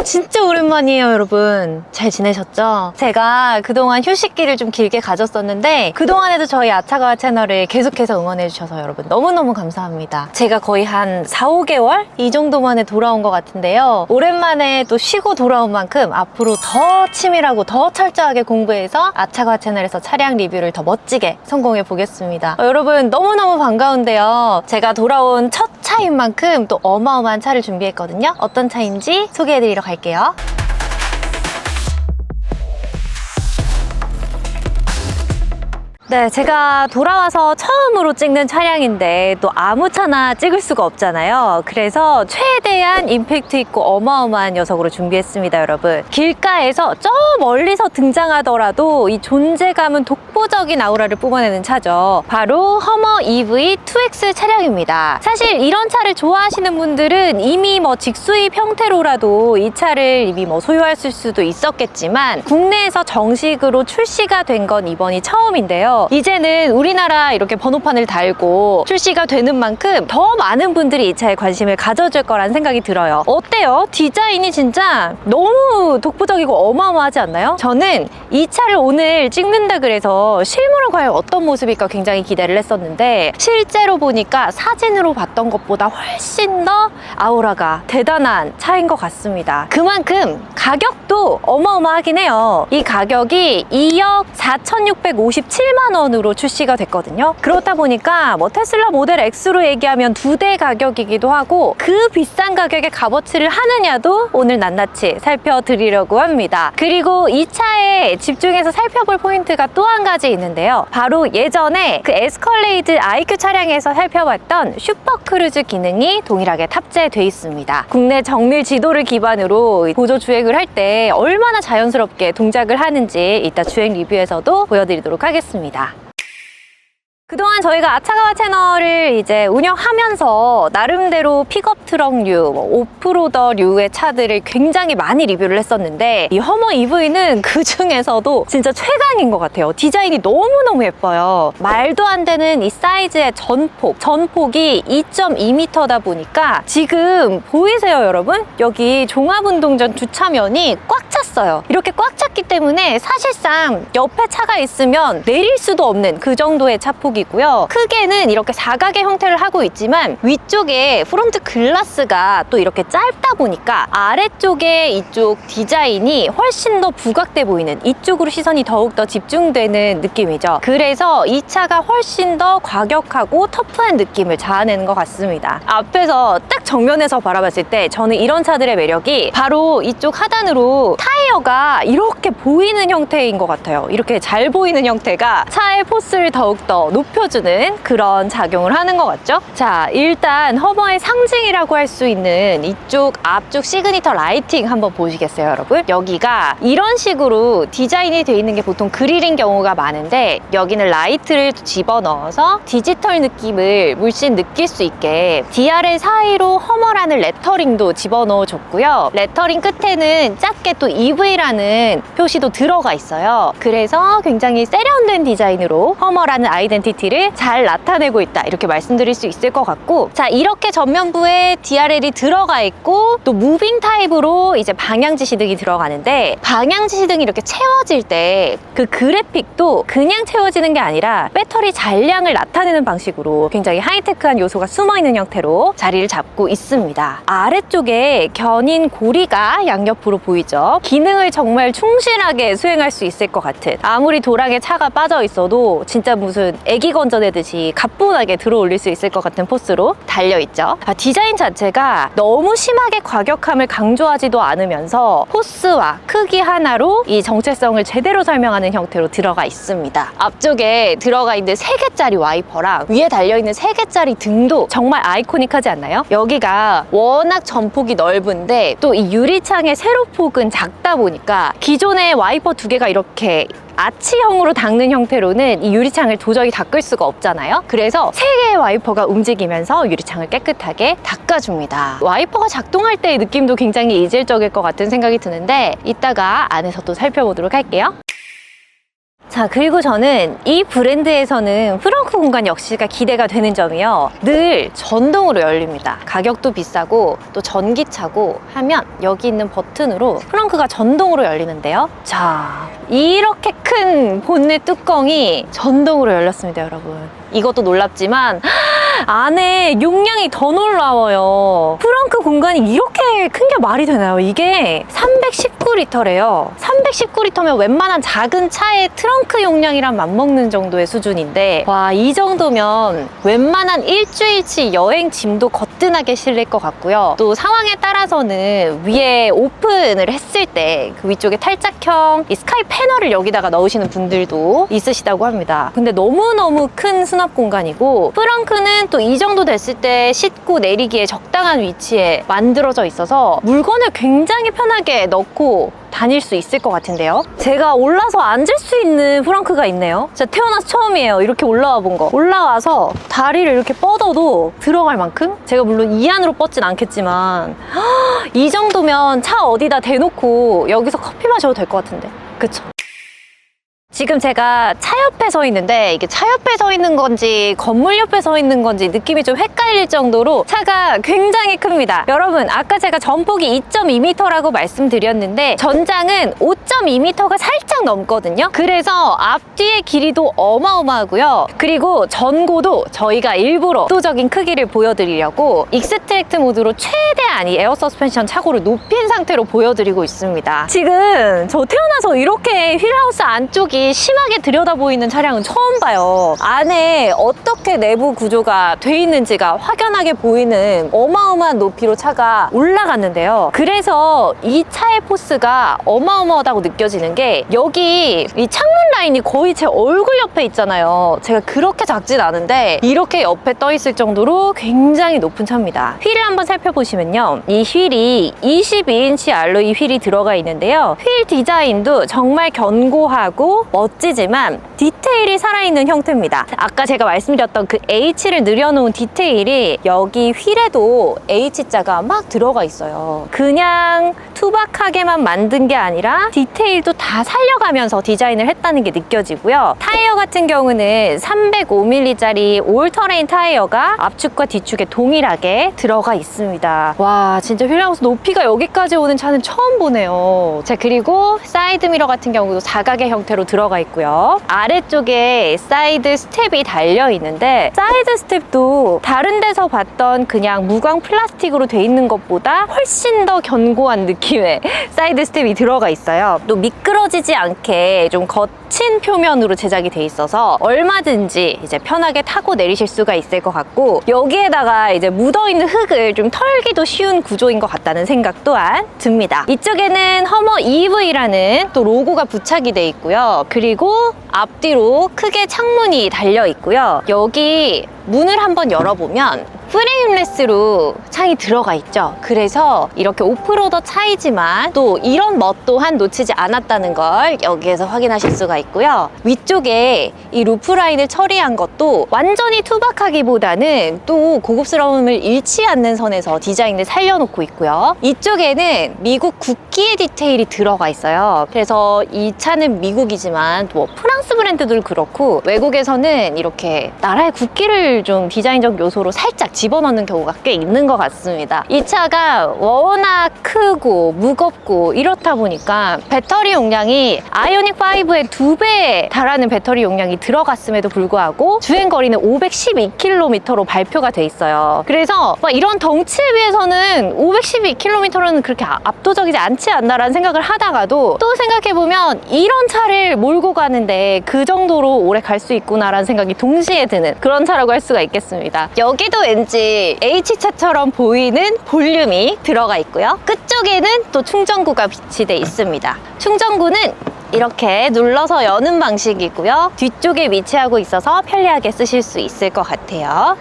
진짜 오랜만이에요, 여러분. 잘 지내셨죠? 제가 그동안 휴식기를 좀 길게 가졌었는데 그동안에도 저희 아차가와 채널을 계속해서 응원해주셔서 여러분 너무너무 감사합니다. 제가 거의 한 4, 5개월? 이 정도 만에 돌아온 것 같은데요. 오랜만에 또 쉬고 돌아온 만큼 앞으로 더 치밀하고 더 철저하게 공부해서 아차가와 채널에서 차량 리뷰를 더 멋지게 성공해 보겠습니다. 여러분 너무너무 반가운데요. 제가 돌아온 첫 차인 만큼 또 어마어마한 차를 준비했거든요. 어떤 차인지 소개해드리러 갈게요. 네, 제가 돌아와서 처음으로 찍는 차량인데 또 아무 차나 찍을 수가 없잖아요. 그래서 최대한 임팩트 있고 어마어마한 녀석으로 준비했습니다, 여러분. 길가에서 저 멀리서 등장하더라도 이 존재감은 독보적인 아우라를 뿜어내는 차죠. 바로 허머 EV 2X 차량입니다. 사실 이런 차를 좋아하시는 분들은 이미 직수입 형태로라도 이 차를 이미 소유하실 수도 있었겠지만 국내에서 정식으로 출시가 된 건 이번이 처음인데요. 이제는 우리나라 이렇게 번호판을 달고 출시가 되는 만큼 더 많은 분들이 이 차에 관심을 가져줄 거라는 생각이 들어요. 어때요? 디자인이 진짜 너무 독보적이고 어마어마하지 않나요? 저는 이 차를 오늘 찍는다 그래서 실물은 과연 어떤 모습일까 굉장히 기대를 했었는데 실제로 보니까 사진으로 봤던 것보다 훨씬 더 아우라가 대단한 차인 것 같습니다. 그만큼 가격도 어마어마하긴 해요. 이 가격이 2억 4,657만 원으로 출시가 됐거든요. 그렇다 보니까 테슬라 모델 X로 얘기하면 2대 가격이기도 하고 그 비싼 가격의 값어치를 하느냐도 오늘 낱낱이 살펴드리려고 합니다. 그리고 이 차에 집중해서 살펴볼 포인트가 또 한 가지 있는데요. 바로 예전에 그 에스컬레이드 IQ 차량에서 살펴봤던 슈퍼크루즈 기능이 동일하게 탑재되어 있습니다. 국내 정밀 지도를 기반으로 보조 주행을 할 때 얼마나 자연스럽게 동작을 하는지 이따 주행 리뷰에서도 보여드리도록 하겠습니다. 그동안 저희가 아차가와 채널을 이제 운영하면서 나름대로 픽업 트럭류, 오프로더류의 차들을 굉장히 많이 리뷰를 했었는데 이 허머 EV는 그 중에서도 진짜 최강인 것 같아요. 디자인이 너무너무 예뻐요. 말도 안 되는 이 사이즈의 전폭이 2.2m다 보니까 지금 보이세요, 여러분? 여기 종합운동장 주차면이 꽉 찼어요. 이렇게 꽉 찼기 때문에 사실상 옆에 차가 있으면 내릴 수도 없는 그 정도의 차폭 이고요. 크게는 이렇게 사각의 형태를 하고 있지만 위쪽에 프론트 글라스가 또 이렇게 짧다 보니까 아래쪽에 이쪽 디자인이 훨씬 더 부각돼 보이는, 이쪽으로 시선이 더욱더 집중되는 느낌이죠. 그래서 이 차가 훨씬 더 과격하고 터프한 느낌을 자아내는 것 같습니다. 앞에서 딱 정면에서 바라봤을 때 저는 이런 차들의 매력이 바로 이쪽 하단으로 타이어가 이렇게 보이는 형태인 것 같아요. 이렇게 잘 보이는 형태가 차의 포스를 더욱더 높여주는 그런 작용을 하는 것 같죠? 자, 일단 허머의 상징이라고 할 수 있는 이쪽 앞쪽 시그니처 라이팅 한번 보시겠어요, 여러분? 여기가 이런 식으로 디자인이 되어 있는 게 보통 그릴인 경우가 많은데 여기는 라이트를 집어넣어서 디지털 느낌을 물씬 느낄 수 있게 DRL 사이로 허머라는 레터링도 집어넣어 줬고요. 레터링 끝에는 작게 또 EV라는 표시도 들어가 있어요. 그래서 굉장히 세련된 디자인으로 허머라는 아이덴티티를 잘 나타내고 있다, 이렇게 말씀드릴 수 있을 것 같고, 자, 이렇게 전면부에 DRL이 들어가 있고 또 무빙 타입으로 이제 방향지시등이 들어가는데 방향지시등이 이렇게 채워질 때 그 그래픽도 그냥 채워지는 게 아니라 배터리 잔량을 나타내는 방식으로 굉장히 하이테크한 요소가 숨어있는 형태로 자리를 잡고 있습니다. 아래쪽에 견인 고리가 양옆으로 보이죠? 기능을 정말 충실하게 수행할 수 있을 것 같은, 아무리 도랑에 차가 빠져 있어도 진짜 무슨 애기 건져내듯이 가뿐하게 들어올릴 수 있을 것 같은 포스로 달려있죠. 디자인 자체가 너무 심하게 과격함을 강조하지도 않으면서 포스와 크기 하나로 이 정체성을 제대로 설명하는 형태로 들어가 있습니다. 앞쪽에 들어가 있는 3개짜리 와이퍼랑 위에 달려있는 3개짜리 등도 정말 아이코닉하지 않나요? 여기가 워낙 전폭이 넓은데 또 이 유리창의 세로폭은 작다 보니까 기존의 와이퍼 2개가 이렇게 아치형으로 닦는 형태로는 이 유리창을 도저히 닦을 수가 없잖아요. 그래서 3개의 와이퍼가 움직이면서 유리창을 깨끗하게 닦아줍니다. 와이퍼가 작동할 때의 느낌도 굉장히 이질적일 것 같은 생각이 드는데 이따가 안에서 또 살펴보도록 할게요. 자, 그리고 저는 이 브랜드에서는 프렁크 공간 역시가 기대가 되는 점이요. 늘 전동으로 열립니다. 가격도 비싸고 또 전기차고 하면 여기 있는 버튼으로 프렁크가 전동으로 열리는데요. 자, 이렇게 큰 본넷 뚜껑이 전동으로 열렸습니다, 여러분. 이것도 놀랍지만 안에 용량이 더 놀라워요. 프렁크 공간이 이렇게 큰 게 말이 되나요? 이게 319리터래요. 319리터면 웬만한 작은 차의 트렁크 용량이랑 맞먹는 정도의 수준인데, 와, 이 정도면 웬만한 일주일치 여행 짐도 거뜬하게 실릴 것 같고요. 또 상황에 따라서는 위에 오픈을 했을 때 그 위쪽에 탈착형 이 스카이 패널을 여기다가 넣으시는 분들도 있으시다고 합니다. 근데 너무너무 큰 수납 공간이고, 프렁크는 또 이 정도 됐을 때 싣고 내리기에 적당한 위치에 만들어져 있어서 물건을 굉장히 편하게 넣고 다닐 수 있을 것 같은데요. 제가 올라서 앉을 수 있는 프렁크가 있네요. 진짜 태어나서 처음이에요. 이렇게 올라와 본 거. 올라와서 다리를 이렇게 뻗어도 들어갈 만큼? 제가 물론 이 안으로 뻗진 않겠지만 이 정도면 차 어디다 대놓고 여기서 커피 마셔도 될 것 같은데, 그쵸? 지금 제가 차 옆에 서 있는데 이게 차 옆에 서 있는 건지 건물 옆에 서 있는 건지 느낌이 좀 헷갈릴 정도로 차가 굉장히 큽니다. 여러분, 아까 제가 전폭이 2.2m라고 말씀드렸는데 전장은 5.2m가 살짝 넘거든요. 그래서 앞뒤의 길이도 어마어마하고요. 그리고 전고도 저희가 일부러 압도적인 크기를 보여드리려고 익스트랙트 모드로 최대한 이 에어 서스펜션 차고를 높인 상태로 보여드리고 있습니다. 지금 저 태어나서 이렇게 휠하우스 안쪽이 심하게 들여다 보이는 차량은 처음 봐요. 안에 어떻게 내부 구조가 돼 있는지가 확연하게 보이는 어마어마한 높이로 차가 올라갔는데요. 그래서 이 차의 포스가 어마어마하다고 느껴지는 게, 여기 이 창문 라인이 거의 제 얼굴 옆에 있잖아요. 제가 그렇게 작진 않은데 이렇게 옆에 떠 있을 정도로 굉장히 높은 차입니다. 휠을 한번 살펴보시면요, 이 휠이 22인치 알로이 휠이 들어가 있는데요. 휠 디자인도 정말 견고하고 멋지지만 디테일이 살아있는 형태입니다. 아까 제가 말씀드렸던 그 H를 늘여놓은 디테일이 여기 휠에도 H자가 막 들어가 있어요. 그냥 투박하게만 만든 게 아니라 디테일도 다 살려가면서 디자인을 했다는 게 느껴지고요. 타이어 같은 경우는 305mm짜리 올터레인 타이어가 앞축과 뒤축에 동일하게 들어가 있습니다. 와, 진짜 휠하우스 높이가 여기까지 오는 차는 처음 보네요. 자, 그리고 사이드 미러 같은 경우도 사각의 형태로 들어가 있고요. 아래쪽에 사이드 스텝이 달려 있는데, 사이드 스텝도 다른 데서 봤던 그냥 무광 플라스틱으로 돼 있는 것보다 훨씬 더 견고한 느낌의 사이드 스텝이 들어가 있어요. 또 미끄러지지 않게 좀 거친 표면으로 제작이 돼 있어서 얼마든지 이제 편하게 타고 내리실 수가 있을 것 같고, 여기에다가 이제 묻어있는 흙을 좀 털기도 쉬운 구조인 것 같다는 생각 또한 듭니다. 이쪽에는 허머 EV라는 또 로고가 부착이 돼 있고요. 그리고 앞뒤로 크게 창문이 달려 있고요. 여기 문을 한번 열어보면 프레임레스로 창이 들어가 있죠. 그래서 이렇게 오프로더 차이지만 또 이런 멋 또한 놓치지 않았다는 걸 여기에서 확인하실 수가 있고요. 위쪽에 이 루프 라인을 처리한 것도 완전히 투박하기보다는 또 고급스러움을 잃지 않는 선에서 디자인을 살려놓고 있고요. 이쪽에는 미국 국기의 디테일이 들어가 있어요. 그래서 이 차는 미국이지만 뭐 프랑스 브랜드도 그렇고 외국에서는 이렇게 나라의 국기를 좀 디자인적 요소로 살짝 집어넣는 경우가 꽤 있는 것 같습니다. 이 차가 워낙 크고 무겁고 이렇다 보니까 배터리 용량이 아이오닉 5의 2배에 달하는 배터리 용량이 들어갔음에도 불구하고 주행거리는 512km로 발표가 돼 있어요. 그래서 이런 덩치에 비해서는 512km는 그렇게 압도적이지 않지 않나라는 생각을 하다가도 또 생각해보면 이런 차를 몰고 가는데 그 정도로 오래 갈 수 있구나라는 생각이 동시에 드는 그런 차라고 할 수가 있겠습니다. 여기도 왠지 H차처럼 보이는 볼륨이 들어가 있고요. 끝쪽에는 또 충전구가 비치돼 있습니다. 충전구는 이렇게 눌러서 여는 방식이고요. 뒤쪽에 위치하고 있어서 편리하게 쓰실 수 있을 것 같아요.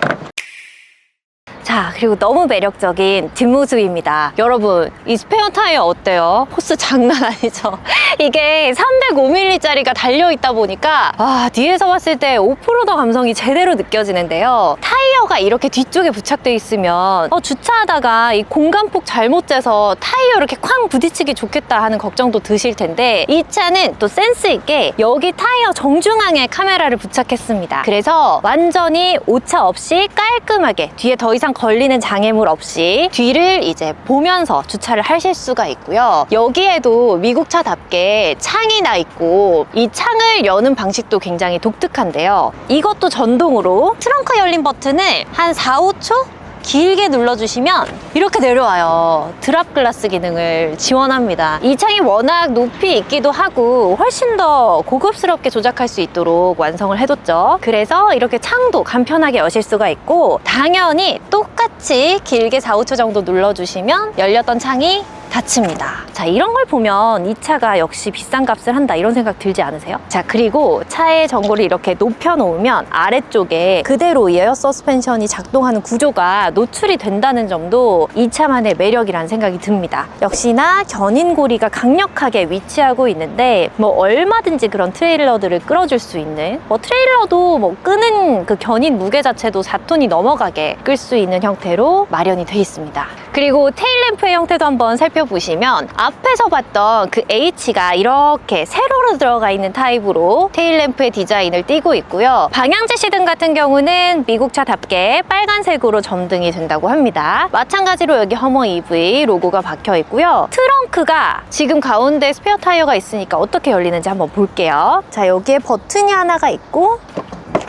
자, 그리고 너무 매력적인 뒷모습입니다. 여러분, 이 스페어 타이어 어때요? 포스 장난 아니죠? 이게 305mm짜리가 달려있다 보니까 뒤에서 봤을 때 오프로더 감성이 제대로 느껴지는데요. 타이어가 이렇게 뒤쪽에 부착되어 있으면 주차하다가 이 공간폭 잘못 재서 타이어 이렇게 쾅 부딪히기 좋겠다 하는 걱정도 드실 텐데, 이 차는 또 센스 있게 여기 타이어 정중앙에 카메라를 부착했습니다. 그래서 완전히 오차 없이 깔끔하게 뒤에 더 이상 걸리는 장애물 없이 뒤를 이제 보면서 주차를 하실 수가 있고요. 여기에도 미국 차답게 창이 나 있고, 이 창을 여는 방식도 굉장히 독특한데요. 이것도 전동으로 트렁크 열림 버튼을 한 4, 5초? 길게 눌러주시면 이렇게 내려와요. 드랍 글라스 기능을 지원합니다. 이 창이 워낙 높이 있기도 하고 훨씬 더 고급스럽게 조작할 수 있도록 완성을 해뒀죠. 그래서 이렇게 창도 간편하게 여실 수가 있고, 당연히 똑같이 길게 4, 5초 정도 눌러주시면 열렸던 창이 닫힙니다. 자, 이런 걸 보면 이 차가 역시 비싼 값을 한다 이런 생각 들지 않으세요? 자, 그리고 차의 전고를 이렇게 높여놓으면 아래쪽에 그대로 에어 서스펜션이 작동하는 구조가 노출이 된다는 점도 이 차만의 매력이라는 생각이 듭니다. 역시나 견인고리가 강력하게 위치하고 있는데 얼마든지 그런 트레일러들을 끌어줄 수 있는, 트레일러도 끄는 그 견인 무게 자체도 4톤이 넘어가게 끌 수 있는 형태로 마련이 되어 있습니다. 그리고 테일램프의 형태도 한번 살펴보시면 앞에서 봤던 그 H가 이렇게 세로로 들어가 있는 타입으로 테일램프의 디자인을 띠고 있고요. 방향제 시등 같은 경우는 미국 차답게 빨간색으로 점등이 된다고 합니다. 마찬가지로 여기 허머 EV 로고가 박혀 있고요. 트렁크가 지금 가운데 스페어 타이어가 있으니까 어떻게 열리는지 한번 볼게요. 자, 여기에 버튼이 하나가 있고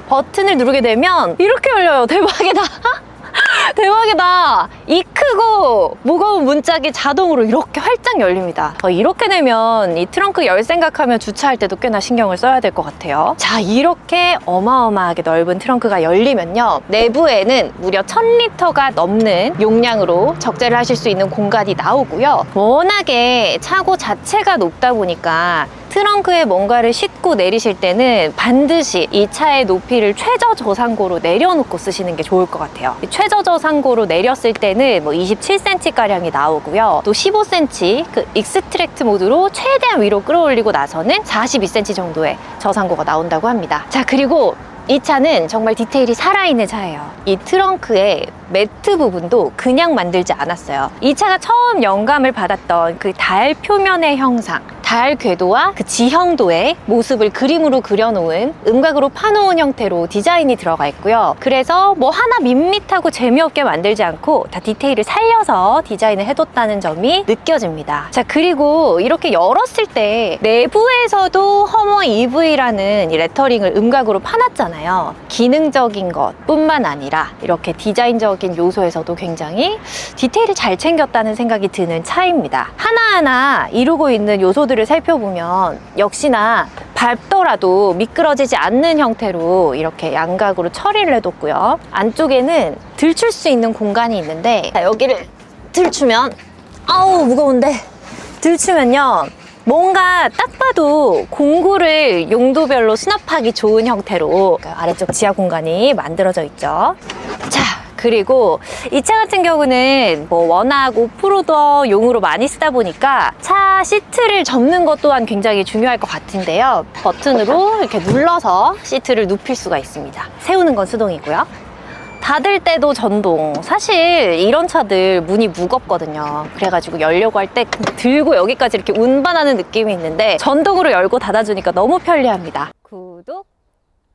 버튼을 누르게 되면 이렇게 열려요. 대박이다. 대박이다. 이 크고 무거운 문짝이 자동으로 이렇게 활짝 열립니다. 이렇게 되면 이 트렁크 열 생각하면 주차할 때도 꽤나 신경을 써야 될 것 같아요. 자, 이렇게 어마어마하게 넓은 트렁크가 열리면요, 내부에는 무려 1000리터가 넘는 용량으로 적재를 하실 수 있는 공간이 나오고요. 워낙에 차고 자체가 높다 보니까 트렁크에 뭔가를 싣고 내리실 때는 반드시 이 차의 높이를 최저 저상고로 내려놓고 쓰시는 게 좋을 것 같아요. 최저 저상고로 내렸을 때는 27cm가량이 나오고요. 또 15cm 그 익스트랙트 모드로 최대한 위로 끌어올리고 나서는 42cm 정도의 저상고가 나온다고 합니다. 자, 그리고 이 차는 정말 디테일이 살아있는 차예요. 이 트렁크의 매트 부분도 그냥 만들지 않았어요. 이 차가 처음 영감을 받았던 그 달 표면의 형상, 달 궤도와 그 지형도의 모습을 그림으로 그려놓은 음각으로 파놓은 형태로 디자인이 들어가 있고요. 그래서 하나 밋밋하고 재미없게 만들지 않고 다 디테일을 살려서 디자인을 해뒀다는 점이 느껴집니다. 자, 그리고 이렇게 열었을 때 내부에서도 허머 EV라는 이 레터링을 음각으로 파놨잖아요. 기능적인 것뿐만 아니라 이렇게 디자인적인 요소에서도 굉장히 디테일을 잘 챙겼다는 생각이 드는 차입니다. 하나하나 이루고 있는 요소들을 살펴보면 역시나 밟더라도 미끄러지지 않는 형태로 이렇게 양각으로 처리를 해뒀고요. 안쪽에는 들출 수 있는 공간이 있는데, 여기를 들추면 아우 무거운데, 들추면요 뭔가 딱 봐도 공구를 용도별로 수납하기 좋은 형태로 아래쪽 지하 공간이 만들어져 있죠. 자, 그리고 이 차 같은 경우는 워낙 오프로더용으로 많이 쓰다 보니까 차 시트를 접는 것 또한 굉장히 중요할 것 같은데요. 버튼으로 이렇게 눌러서 시트를 눕힐 수가 있습니다. 세우는 건 수동이고요. 닫을 때도 전동. 사실 이런 차들 문이 무겁거든요. 그래가지고 열려고 할 때 들고 여기까지 이렇게 운반하는 느낌이 있는데 전동으로 열고 닫아주니까 너무 편리합니다. 구독,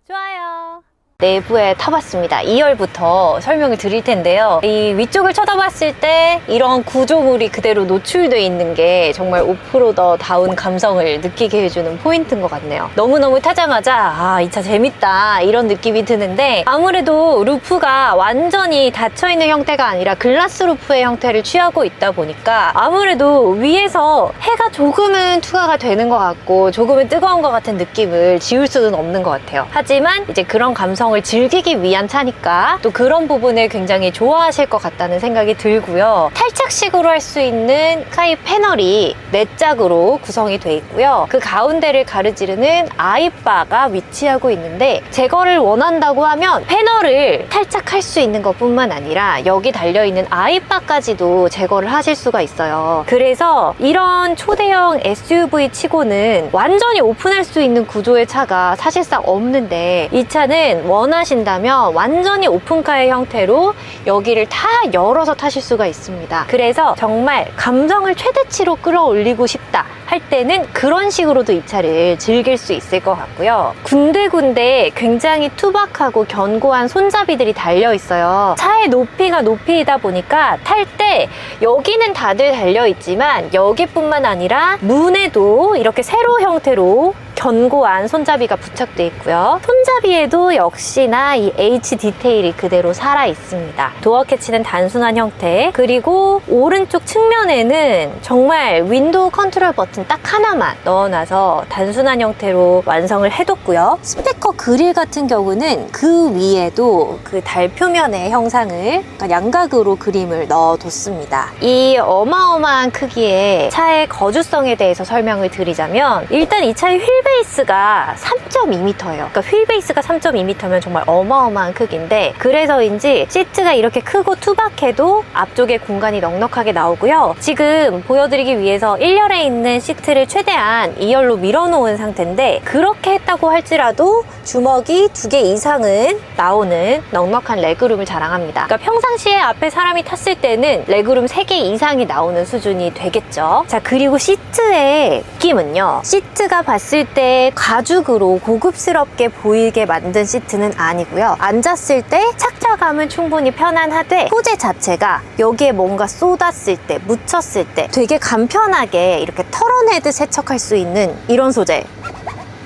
좋아요. 내부에 타봤습니다. 2열부터 설명을 드릴 텐데요. 이 위쪽을 쳐다봤을 때 이런 구조물이 그대로 노출되어 있는 게 정말 오프로더다운 감성을 느끼게 해주는 포인트인 것 같네요. 너무너무 타자마자 이 차 재밌다 이런 느낌이 드는데, 아무래도 루프가 완전히 닫혀있는 형태가 아니라 글라스 루프의 형태를 취하고 있다 보니까 아무래도 위에서 해가 조금은 투과가 되는 것 같고 조금은 뜨거운 것 같은 느낌을 지울 수는 없는 것 같아요. 하지만 이제 그런 감성 감성을 즐기기 위한 차니까 또 그런 부분을 굉장히 좋아하실 것 같다는 생각이 들고요. 탈착식으로 할 수 있는 스카이 패널이 4짝으로 구성이 되어 있고요. 그 가운데를 가로지르는 아이바가 위치하고 있는데 제거를 원한다고 하면 패널을 탈착할 수 있는 것뿐만 아니라 여기 달려있는 아이바까지도 제거를 하실 수가 있어요. 그래서 이런 초대형 SUV 치고는 완전히 오픈할 수 있는 구조의 차가 사실상 없는데 이 차는 원하신다면 완전히 오픈카의 형태로 여기를 다 열어서 타실 수가 있습니다. 그래서 정말 감성을 최대치로 끌어올리고 싶다 할 때는 그런 식으로도 이 차를 즐길 수 있을 것 같고요. 군데군데 굉장히 투박하고 견고한 손잡이들이 달려 있어요. 차의 높이가 높이이다 보니까 탈 때 여기는 다들 달려 있지만 여기뿐만 아니라 문에도 이렇게 세로 형태로 견고한 손잡이가 부착되어 있고요. 손잡이에도 역시나 이 H 디테일이 그대로 살아 있습니다. 도어 캐치는 단순한 형태, 그리고 오른쪽 측면에는 정말 윈도우 컨트롤 버튼 딱 하나만 넣어놔서 단순한 형태로 완성을 해뒀고요. 스피커 그릴 같은 경우는 그 위에도 그 달 표면의 형상을 양각으로 그림을 넣어뒀습니다. 이 어마어마한 크기의 차의 거주성에 대해서 설명을 드리자면 일단 이 차의 휠베이스가 3.2m예요. 그러니까 휠베이스가 3.2m면 정말 어마어마한 크기인데 그래서인지 시트가 이렇게 크고 투박해도 앞쪽에 공간이 넉넉하게 나오고요. 지금 보여드리기 위해서 1열에 있는 시트를 최대한 2열로 밀어놓은 상태인데 그렇게 했다고 할지라도 주먹이 2개 이상은 나오는 넉넉한 레그룸을 자랑합니다. 그러니까 평상시에 앞에 사람이 탔을 때는 레그룸 3개 이상이 나오는 수준이 되겠죠. 자, 그리고 시트의 느낌은요. 시트가 봤을 때 가죽으로 고급스럽게 보이게 만든 시트는 아니고요. 앉았을 때 착자감은 충분히 편안하되 소재 자체가 여기에 뭔가 쏟았을 때, 묻혔을 때 되게 간편하게 이렇게 털어내듯 세척할 수 있는 이런 소재.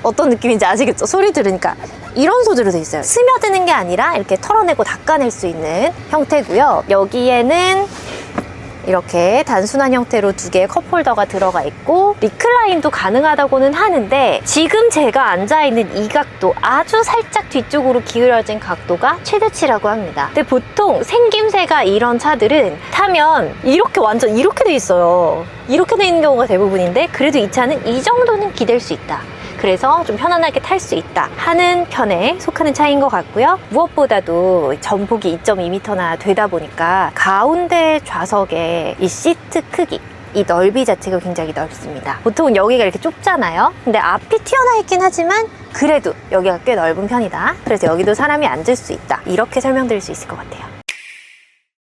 어떤 느낌인지 아시겠죠? 소리 들으니까 이런 소재로 돼 있어요. 스며드는 게 아니라 이렇게 털어내고 닦아낼 수 있는 형태고요. 여기에는 이렇게 단순한 형태로 2개의 컵홀더가 들어가 있고 리클라인도 가능하다고는 하는데 지금 제가 앉아있는 이 각도, 아주 살짝 뒤쪽으로 기울어진 각도가 최대치라고 합니다. 근데 보통 생김새가 이런 차들은 타면 이렇게 완전 이렇게 돼 있어요. 이렇게 돼 있는 경우가 대부분인데 그래도 이 차는 이 정도는 기댈 수 있다. 그래서 좀 편안하게 탈 수 있다 하는 편에 속하는 차인 것 같고요. 무엇보다도 전폭이 2.2m나 되다 보니까 가운데 좌석의 이 시트 크기, 이 넓이 자체가 굉장히 넓습니다. 보통은 여기가 이렇게 좁잖아요. 근데 앞이 튀어나와 있긴 하지만 그래도 여기가 꽤 넓은 편이다. 그래서 여기도 사람이 앉을 수 있다. 이렇게 설명드릴 수 있을 것 같아요.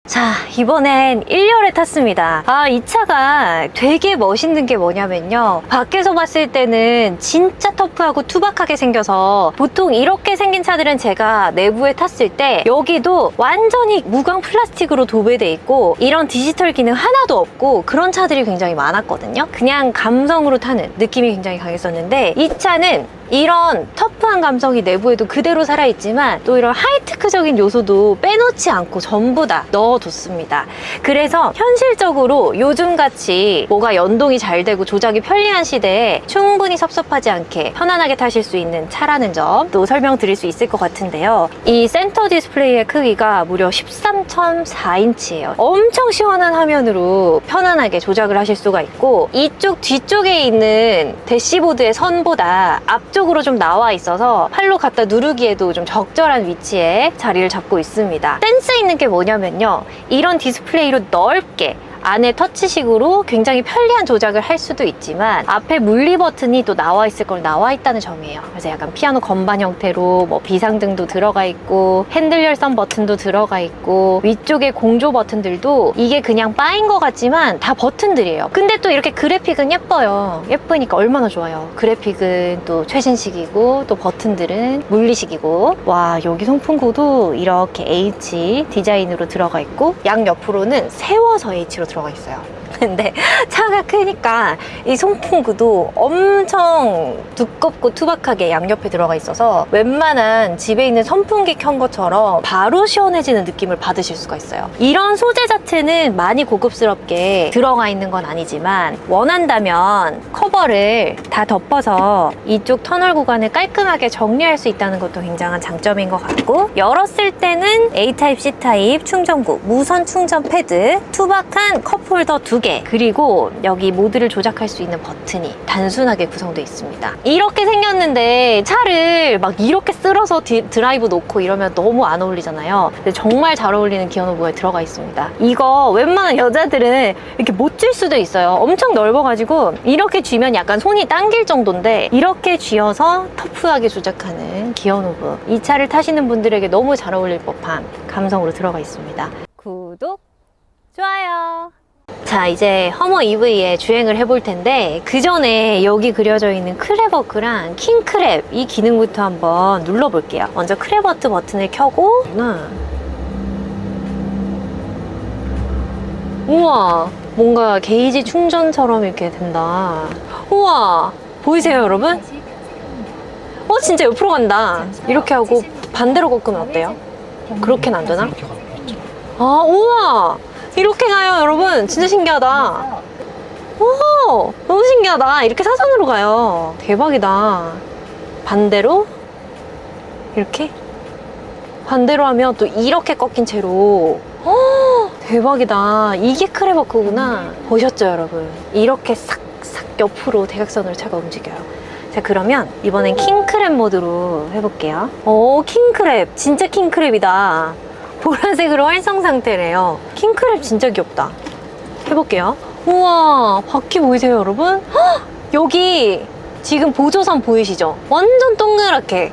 자, 이번엔 1열에 탔습니다. 이 차가 되게 멋있는 게 뭐냐면요. 밖에서 봤을 때는 진짜 터프하고 투박하게 생겨서 보통 이렇게 생긴 차들은 제가 내부에 탔을 때 여기도 완전히 무광 플라스틱으로 도배돼 있고 이런 디지털 기능 하나도 없고 그런 차들이 굉장히 많았거든요. 그냥 감성으로 타는 느낌이 굉장히 강했었는데 이 차는 이런 터프한 감성이 내부에도 그대로 살아있지만 또 이런 하이테크적인 요소도 빼놓지 않고 전부 다 넣어뒀습니다. 그래서 현실적으로 요즘같이 뭐가 연동이 잘 되고 조작이 편리한 시대에 충분히 섭섭하지 않게 편안하게 타실 수 있는 차라는 점 또 설명드릴 수 있을 것 같은데요. 이 센터 디스플레이의 크기가 무려 13.4인치예요. 엄청 시원한 화면으로 편안하게 조작을 하실 수가 있고 이쪽 뒤쪽에 있는 대시보드의 선보다 앞쪽으로 좀 나와 있어서 팔로 갖다 누르기에도 좀 적절한 위치에 자리를 잡고 있습니다. 센스 있는 게 뭐냐면요. 이런 디스플레이로 넓게 안에 터치식으로 굉장히 편리한 조작을 할 수도 있지만 앞에 물리 버튼이 또 나와 있을 걸 나와 있다는 점이에요. 그래서 약간 피아노 건반 형태로 뭐 비상등도 들어가 있고 핸들 열선 버튼도 들어가 있고 위쪽에 공조 버튼들도 이게 그냥 바인 것 같지만 다 버튼들이에요. 근데 또 이렇게 그래픽은 예뻐요. 예쁘니까 얼마나 좋아요. 그래픽은 또 최신식이고 또 버튼들은 물리식이고 와, 여기 송풍구도 이렇게 H 디자인으로 들어가 있고 양 옆으로는 세워서 H로 들어가 있어요. 근데 차가 크니까 이 송풍구도 엄청 두껍고 투박하게 양옆에 들어가 있어서 웬만한 집에 있는 선풍기 켠 것처럼 바로 시원해지는 느낌을 받으실 수가 있어요. 이런 소재 자체는 많이 고급스럽게 들어가 있는 건 아니지만 원한다면 커버를 다 덮어서 이쪽 터널 구간을 깔끔하게 정리할 수 있다는 것도 굉장한 장점인 것 같고, 열었을 때는 A타입, C타입 충전구, 무선 충전 패드, 투박한 컵홀더 2개, 그리고 여기 모드를 조작할 수 있는 버튼이 단순하게 구성되어 있습니다. 이렇게 생겼는데 차를 막 이렇게 쓸어서 드라이브 놓고 이러면 너무 안 어울리잖아요. 근데 정말 잘 어울리는 기어노브가 들어가 있습니다. 이거 웬만한 여자들은 이렇게 못 쥘 수도 있어요. 엄청 넓어가지고 이렇게 쥐면 약간 손이 당길 정도인데, 이렇게 쥐어서 터프하게 조작하는 기어노브, 이 차를 타시는 분들에게 너무 잘 어울릴 법한 감성으로 들어가 있습니다. 구독, 좋아요. 자, 이제 허머 EV에 주행을 해볼 텐데, 그 전에 여기 그려져 있는 크랩워크랑 킹크랩 이 기능부터 한번 눌러볼게요. 먼저 크랩워크 버튼을 켜고, 우와, 뭔가 게이지 충전처럼 이렇게 된다. 우와, 보이세요 여러분? 진짜 옆으로 간다. 이렇게 하고 반대로 꺾으면 어때요? 그렇게는 안 되나? 우와, 이렇게 가요 여러분. 진짜 신기하다. 오, 너무 신기하다. 이렇게 사선으로 가요. 대박이다. 반대로 이렇게, 반대로 하면 또 이렇게 꺾인 채로. 대박이다. 이게 크랩워크구나. 보셨죠 여러분? 이렇게 싹싹 옆으로 대각선으로 차가 움직여요. 자, 그러면 이번엔 킹크랩 모드로 해볼게요. 킹크랩, 진짜 킹크랩이다. 보라색으로 활성 상태래요. 킹크랩 진짜 귀엽다. 해볼게요. 우와, 바퀴 보이세요 여러분? 여기 지금 보조선 보이시죠? 완전 동그랗게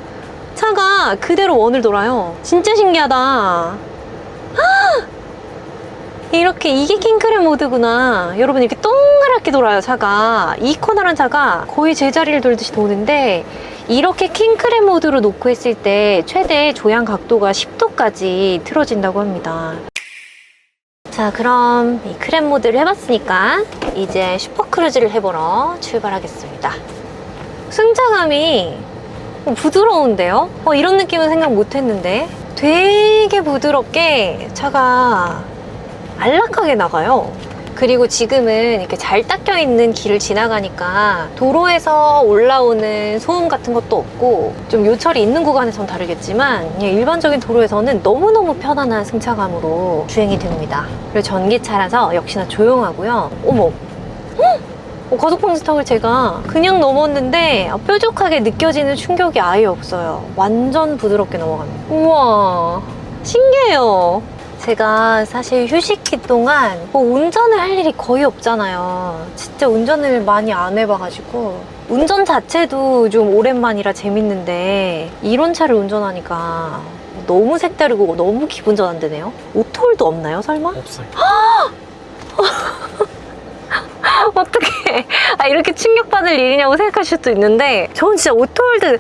차가 그대로 원을 돌아요. 진짜 신기하다. 이렇게, 이게 킹크랩 모드구나. 여러분, 이렇게 동그랗게 돌아요 차가. 이코너란 차가 거의 제자리를 돌듯이 도는데, 이렇게 킹크랩 모드로 놓고 했을 때 최대 조향 각도가 10도까지 틀어진다고 합니다. 자, 그럼 이 크랩 모드를 해봤으니까 이제 슈퍼크루즈를 해보러 출발하겠습니다. 승차감이 부드러운데요? 이런 느낌은 생각 못했는데 되게 부드럽게 차가 안락하게 나가요. 그리고 지금은 이렇게 잘 닦여 있는 길을 지나가니까 도로에서 올라오는 소음 같은 것도 없고, 좀 요철이 있는 구간에선 다르겠지만 일반적인 도로에서는 너무너무 편안한 승차감으로 주행이 됩니다. 그리고 전기차라서 역시나 조용하고요. 어머! 고속방지 턱을 제가 그냥 넘었는데 뾰족하게 느껴지는 충격이 아예 없어요. 완전 부드럽게 넘어갑니다. 우와, 신기해요. 제가 사실 휴식기 동안 운전을 할 일이 거의 없잖아요. 진짜 운전을 많이 안 해봐가지고 운전 자체도 좀 오랜만이라 재밌는데, 이런 차를 운전하니까 너무 색다르고 너무 기분 전환되네요. 오토홀도 없나요 설마? 없어요. 어떡해. 이렇게 충격받을 일이냐고 생각하실 수도 있는데, 저는 진짜 오토홀드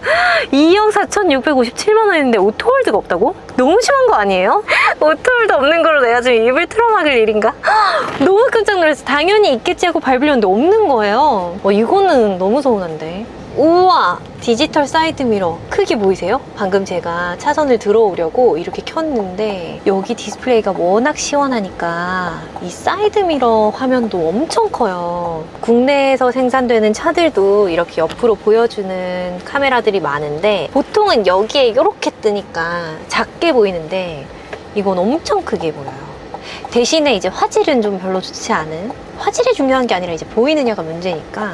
2억 4,657만 원인데 오토홀드가 없다고? 너무 심한 거 아니에요? 오토홀드 없는 걸로 내가 지금 입을 틀어막을 일인가? 너무 깜짝 놀랐어. 당연히 있겠지 하고 밟으려는데 없는 거예요. 이거는 너무 서운한데. 우와, 디지털 사이드 미러 크기 보이세요? 방금 제가 차선을 들어오려고 이렇게 켰는데 여기 디스플레이가 워낙 시원하니까 이 사이드 미러 화면도 엄청 커요. 국내에서 생산되는 차들도 이렇게 옆으로 보여주는 카메라들이 많은데 보통은 여기에 이렇게 뜨니까 작게 보이는데 이건 엄청 크게 보여요. 대신에 이제 화질은 좀 별로 좋지 않은, 화질이 중요한 게 아니라 이제 보이느냐가 문제니까.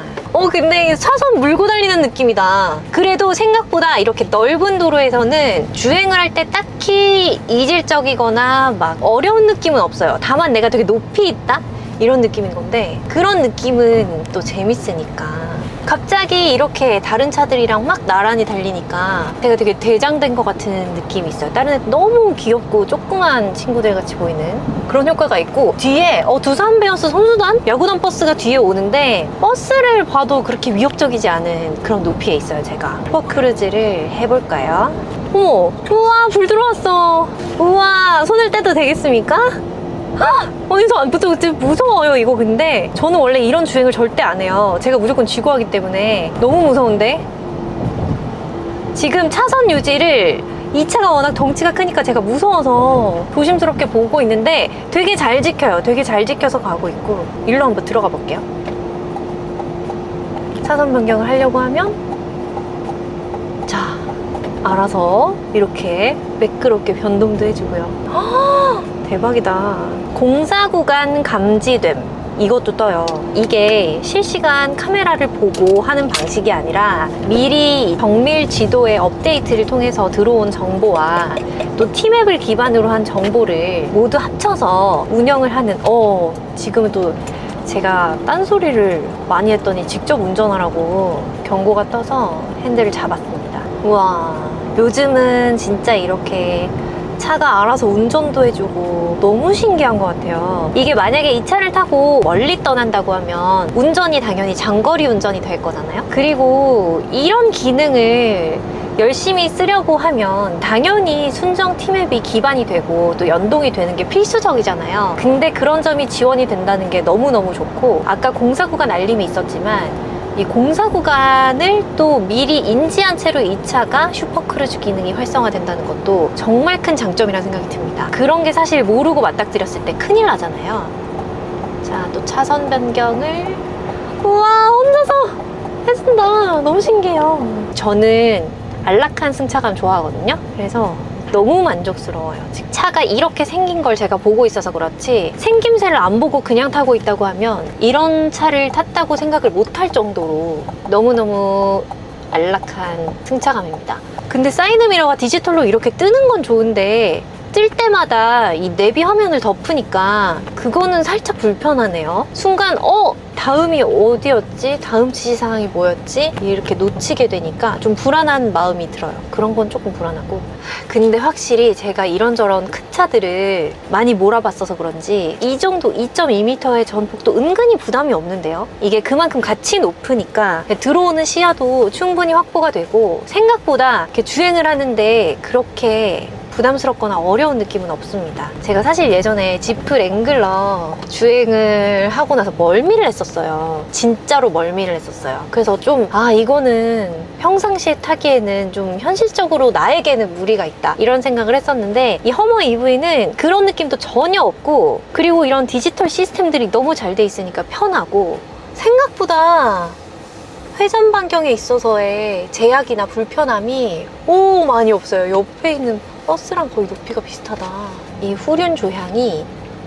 근데 차선 물고 달리는 느낌이다. 그래도 생각보다 이렇게 넓은 도로에서는 주행을 할 때 딱히 이질적이거나 막 어려운 느낌은 없어요. 다만 내가 되게 높이 있다? 이런 느낌인 건데, 그런 느낌은 또 재밌으니까. 갑자기 이렇게 다른 차들이랑 막 나란히 달리니까 제가 되게 대장된 것 같은 느낌이 있어요. 다른 애 너무 귀엽고 조그만 친구들 같이 보이는 그런 효과가 있고, 뒤에 두산 베어스 선수단? 야구단 버스가 뒤에 오는데 버스를 봐도 그렇게 위협적이지 않은 그런 높이에 있어요. 제가 슈퍼크루즈를 해볼까요? 어머, 우와, 불 들어왔어. 우와, 손을 떼도 되겠습니까? 어디서 안 붙어. 무서워요 이거. 근데 저는 원래 이런 주행을 절대 안 해요. 제가 무조건 쥐고 하기 때문에 너무 무서운데. 지금 차선 유지를, 이 차가 워낙 덩치가 크니까 제가 무서워서 조심스럽게 보고 있는데 되게 잘 지켜요. 되게 잘 지켜서 가고 있고. 일로 한번 들어가 볼게요. 차선 변경을 하려고 하면 자, 알아서 이렇게 매끄럽게 변동도 해주고요. 허, 대박이다. 공사 구간 감지됨, 이것도 떠요. 이게 실시간 카메라를 보고 하는 방식이 아니라 미리 정밀 지도의 업데이트를 통해서 들어온 정보와 또 T맵을 기반으로 한 정보를 모두 합쳐서 운영을 하는, 지금은 또 제가 딴소리를 많이 했더니 직접 운전하라고 경고가 떠서 핸들을 잡았습니다. 우와, 요즘은 진짜 이렇게 차가 알아서 운전도 해주고 너무 신기한 것 같아요. 이게 만약에 이 차를 타고 멀리 떠난다고 하면 운전이 당연히 장거리 운전이 될 거잖아요. 그리고 이런 기능을 열심히 쓰려고 하면 당연히 순정 T맵이 기반이 되고 또 연동이 되는 게 필수적이잖아요. 근데 그런 점이 지원이 된다는 게 너무너무 좋고, 아까 공사 구간 알림이 있었지만 이 공사 구간을 또 미리 인지한 채로 이 차가 슈퍼크루즈 기능이 활성화된다는 것도 정말 큰 장점이라는 생각이 듭니다. 그런 게 사실 모르고 맞닥뜨렸을 때 큰일 나잖아요. 자, 또 차선 변경을, 우와, 혼자서 해준다. 너무 신기해요. 저는 안락한 승차감 좋아하거든요. 그래서 너무 만족스러워요. 지금 차가 이렇게 생긴 걸 제가 보고 있어서 그렇지, 생김새를 안 보고 그냥 타고 있다고 하면 이런 차를 탔다고 생각을 못 할 정도로 너무너무 안락한 승차감입니다. 근데 사이드미러가 디지털로 이렇게 뜨는 건 좋은데 뜰 때마다 이 내비 화면을 덮으니까 그거는 살짝 불편하네요. 순간 다음이 어디였지? 다음 지시사항이 뭐였지? 이렇게 놓치게 되니까 좀 불안한 마음이 들어요. 그런 건 조금 불안하고. 근데 확실히 제가 이런저런 큰 차들을 많이 몰아봤어서 그런지 이 정도 2.2m의 전폭도 은근히 부담이 없는데요. 이게 그만큼 가치 높으니까 들어오는 시야도 충분히 확보가 되고 생각보다 이렇게 주행을 하는데 그렇게 부담스럽거나 어려운 느낌은 없습니다. 제가 사실 예전에 지프 랭글러 주행을 하고 나서 멀미를 했었어요. 진짜로 멀미를 했었어요. 그래서 좀 이거는 평상시에 타기에는 좀 현실적으로 나에게는 무리가 있다, 이런 생각을 했었는데 이 허머 EV는 그런 느낌도 전혀 없고, 그리고 이런 디지털 시스템들이 너무 잘 돼 있으니까 편하고, 생각보다 회전 반경에 있어서의 제약이나 불편함이 많이 없어요. 옆에 있는 버스랑 거의 높이가 비슷하다. 이 후륜 조향이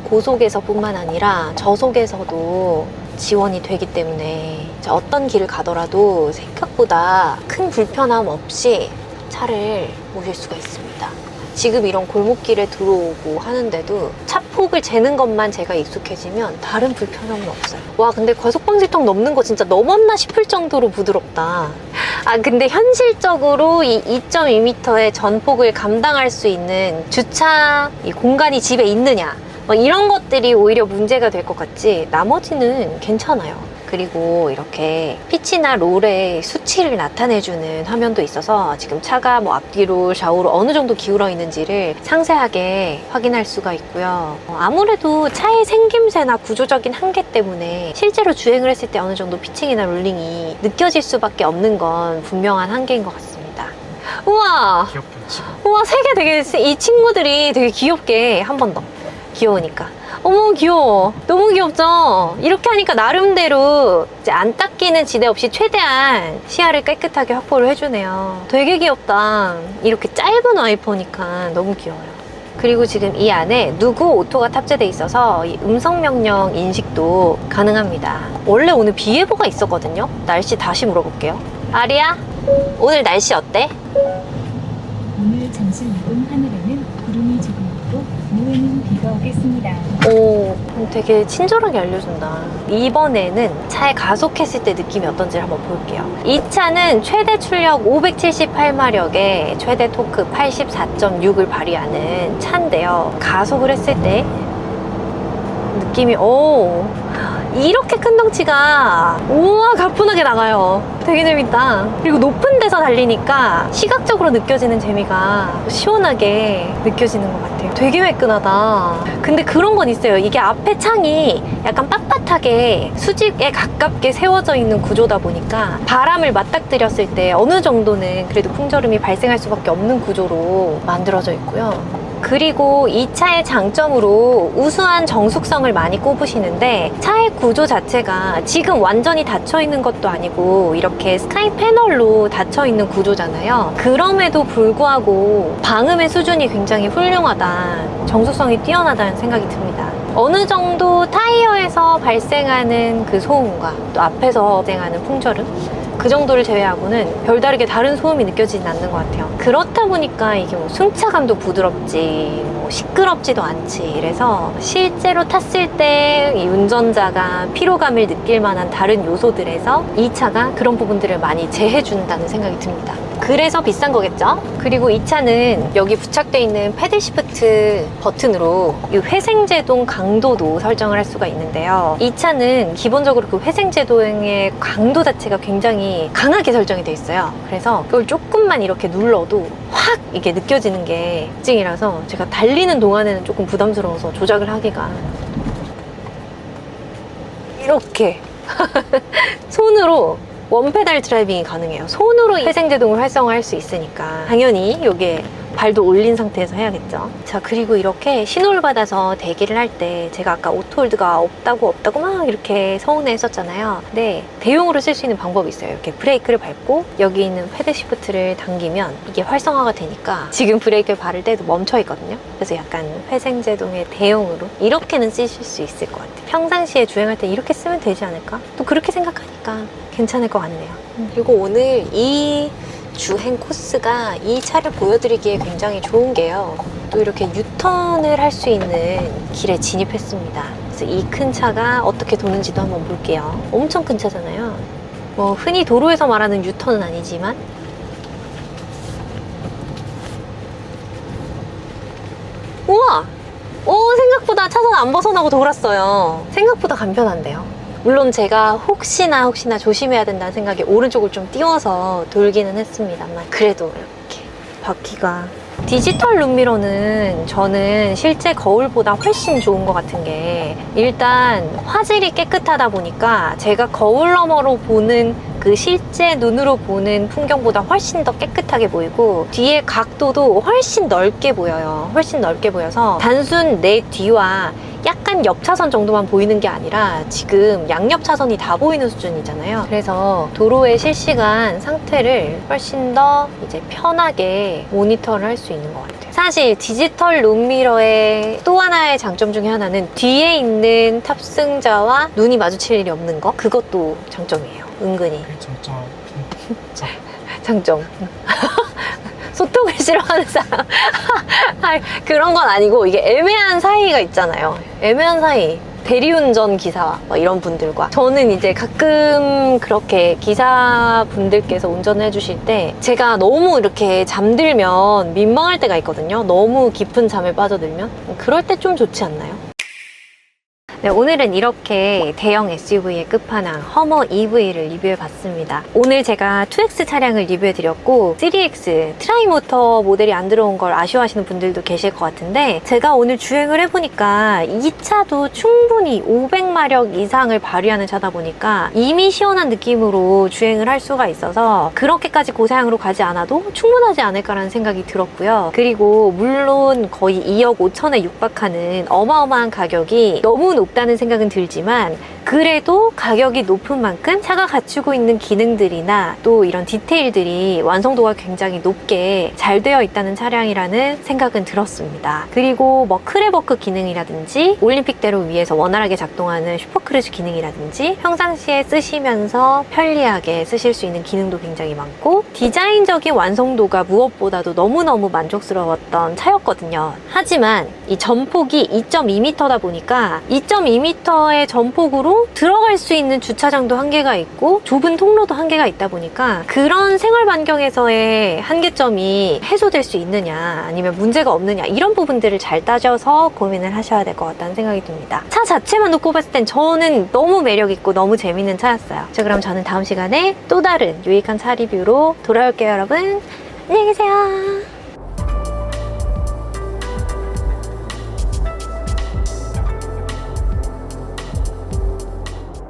고속에서뿐만 아니라 저속에서도 지원이 되기 때문에 어떤 길을 가더라도 생각보다 큰 불편함 없이 차를 모실 수가 있습니다. 지금 이런 골목길에 들어오고 하는데도 차 폭을 재는 것만 제가 익숙해지면 다른 불편함은 없어요. 와, 근데 과속방지턱 넘는 거 진짜 넘었나 싶을 정도로 부드럽다. 근데 현실적으로 이 2.2m의 전폭을 감당할 수 있는 주차 이 공간이 집에 있느냐, 이런 것들이 오히려 문제가 될 것 같지 나머지는 괜찮아요. 그리고 이렇게 피치나 롤의 수치를 나타내주는 화면도 있어서 지금 차가 앞뒤로 좌우로 어느 정도 기울어 있는지를 상세하게 확인할 수가 있고요. 아무래도 차의 생김새나 구조적인 한계 때문에 실제로 주행을 했을 때 어느 정도 피칭이나 롤링이 느껴질 수밖에 없는 건 분명한 한계인 것 같습니다. 우와! 귀엽겠지? 우와, 색이 되게, 이 친구들이 되게 귀엽게, 한 번 더. 귀여우니까. 어머, 귀여워. 너무 귀엽죠? 이렇게 하니까 나름대로 이제 안 닦이는 지대 없이 최대한 시야를 깨끗하게 확보를 해주네요. 되게 귀엽다. 이렇게 짧은 와이퍼니까 너무 귀여워요. 그리고 지금 이 안에 누구 오토가 탑재돼 있어서 이 음성 명령 인식도 가능합니다. 원래 오늘 비 예보가 있었거든요. 날씨 다시 물어볼게요. 아리야, 오늘 날씨 어때? 오늘 점심 이동 하늘에는 구름이 조금 있고 오후에는 비가 오겠습니다. 오, 되게 친절하게 알려준다. 이번에는 차에 가속했을 때 느낌이 어떤지를 한번 볼게요. 이 차는 최대 출력 578마력에 최대 토크 84.6을 발휘하는 차인데요. 가속을 했을 때 느낌이 이렇게 큰 덩치가 우와 가뿐하게 나가요. 되게 재밌다. 그리고 높은 데서 달리니까 시각적으로 느껴지는 재미가 시원하게 느껴지는 것 같아요. 되게 매끈하다. 근데 그런 건 있어요. 이게 앞에 창이 약간 빳빳하게 수직에 가깝게 세워져 있는 구조다 보니까 바람을 맞닥뜨렸을 때 어느 정도는 그래도 풍절음이 발생할 수밖에 없는 구조로 만들어져 있고요. 그리고 이 차의 장점으로 우수한 정숙성을 많이 꼽으시는데 차의 구조 자체가 지금 완전히 닫혀있는 것도 아니고 이렇게 스카이 패널로 닫혀있는 구조잖아요. 그럼에도 불구하고 방음의 수준이 굉장히 훌륭하다, 정숙성이 뛰어나다는 생각이 듭니다. 어느 정도 타이어에서 발생하는 그 소음과 또 앞에서 발생하는 풍절음, 그 정도를 제외하고는 별다르게 다른 소음이 느껴지진 않는 것 같아요. 그렇다 보니까 이게 뭐 승차감도 부드럽지, 뭐 시끄럽지도 않지. 이래서 실제로 탔을 때 이 운전자가 피로감을 느낄 만한 다른 요소들에서 이 차가 그런 부분들을 많이 제해준다는 생각이 듭니다. 그래서 비싼 거겠죠? 그리고 이 차는 여기 부착되어 있는 패들 시프트 버튼으로 이 회생제동 강도도 설정을 할 수가 있는데요. 이 차는 기본적으로 그 회생제동의 강도 자체가 굉장히 강하게 설정이 되어 있어요. 그래서 그걸 조금만 이렇게 눌러도 확 이게 느껴지는 게 특징이라서 제가 달리는 동안에는 조금 부담스러워서 조작을 하기가 이렇게 손으로 원페달 드라이빙이 가능해요. 손으로 회생제동을 활성화할 수 있으니까 당연히 이게 발도 올린 상태에서 해야겠죠. 자, 그리고 이렇게 신호를 받아서 대기를 할 때 제가 아까 오토홀드가 없다고 막 이렇게 서운해 했었잖아요. 근데 대용으로 쓸 수 있는 방법이 있어요. 이렇게 브레이크를 밟고 여기 있는 패드 시프트를 당기면 이게 활성화가 되니까 지금 브레이크를 밟을 때도 멈춰 있거든요. 그래서 약간 회생제동의 대용으로 이렇게는 쓰실 수 있을 것 같아요. 평상시에 주행할 때 이렇게 쓰면 되지 않을까? 또 그렇게 생각하니까 괜찮을 것 같네요. 그리고 오늘 이 주행 코스가 이 차를 보여드리기에 굉장히 좋은 게요. 또 이렇게 유턴을 할 수 있는 길에 진입했습니다. 그래서 이 큰 차가 어떻게 도는지도 한번 볼게요. 엄청 큰 차잖아요. 뭐 흔히 도로에서 말하는 유턴은 아니지만 우와! 생각보다 차선 안 벗어나고 돌았어요. 생각보다 간편한데요. 물론 제가 혹시나 조심해야 된다는 생각에 오른쪽을 좀 띄워서 돌기는 했습니다만 그래도 이렇게 바퀴가 디지털 룸미러는 저는 실제 거울보다 훨씬 좋은 것 같은 게 일단 화질이 깨끗하다 보니까 제가 거울 너머로 보는 그 실제 눈으로 보는 풍경보다 훨씬 더 깨끗하게 보이고 뒤의 각도도 훨씬 넓게 보여요. 훨씬 넓게 보여서 단순 내 뒤와 약간 옆 차선 정도만 보이는 게 아니라 지금 양옆 차선이 다 보이는 수준이잖아요. 그래서 도로의 실시간 상태를 훨씬 더 이제 편하게 모니터를 할 수 있는 것 같아요. 사실 디지털 룸미러의 또 하나의 장점 중에 하나는 뒤에 있는 탑승자와 눈이 마주칠 일이 없는 거, 그것도 장점이에요. 은근히 장점. 소통을 싫어하는 사람 그런 건 아니고 이게 애매한 사이가 있잖아요. 애매한 사이, 대리운전 기사 이런 분들과 저는 이제 가끔 그렇게 기사분들께서 운전을 해주실 때 제가 너무 이렇게 잠들면 민망할 때가 있거든요. 너무 깊은 잠에 빠져들면 그럴 때 좀 좋지 않나요? 네, 오늘은 이렇게 대형 SUV의 끝판왕 허머 EV를 리뷰해봤습니다. 오늘 제가 2X 차량을 리뷰해드렸고 3X 트라이모터 모델이 안 들어온 걸 아쉬워하시는 분들도 계실 것 같은데 제가 오늘 주행을 해보니까 이 차도 충분히 500마력 이상을 발휘하는 차다 보니까 이미 시원한 느낌으로 주행을 할 수가 있어서 그렇게까지 고사양으로 가지 않아도 충분하지 않을까라는 생각이 들었고요. 그리고 물론 거의 2억 5천에 육박하는 어마어마한 가격이 너무 높다는 생각은 들지만 그래도 가격이 높은 만큼 차가 갖추고 있는 기능들이나 또 이런 디테일들이 완성도가 굉장히 높게 잘 되어 있다는 차량이라는 생각은 들었습니다. 그리고 뭐 크레버크 기능이라든지 올림픽대로 위에서 원활하게 작동하는 슈퍼크루즈 기능이라든지 평상시에 쓰시면서 편리하게 쓰실 수 있는 기능도 굉장히 많고 디자인적인 완성도가 무엇보다도 너무너무 만족스러웠던 차였거든요. 하지만 이 전폭이 2.2m다 보니까 2.2m의 전폭으로 들어갈 수 있는 주차장도 한계가 있고 좁은 통로도 한계가 있다 보니까 그런 생활 반경에서의 한계점이 해소될 수 있느냐 아니면 문제가 없느냐 이런 부분들을 잘 따져서 고민을 하셔야 될 것 같다는 생각이 듭니다. 차 자체만 놓고 봤을 땐 저는 너무 매력있고 너무 재밌는 차였어요. 자, 그럼 저는 다음 시간에 또 다른 유익한 차 리뷰로 돌아올게요, 여러분. 안녕히 계세요.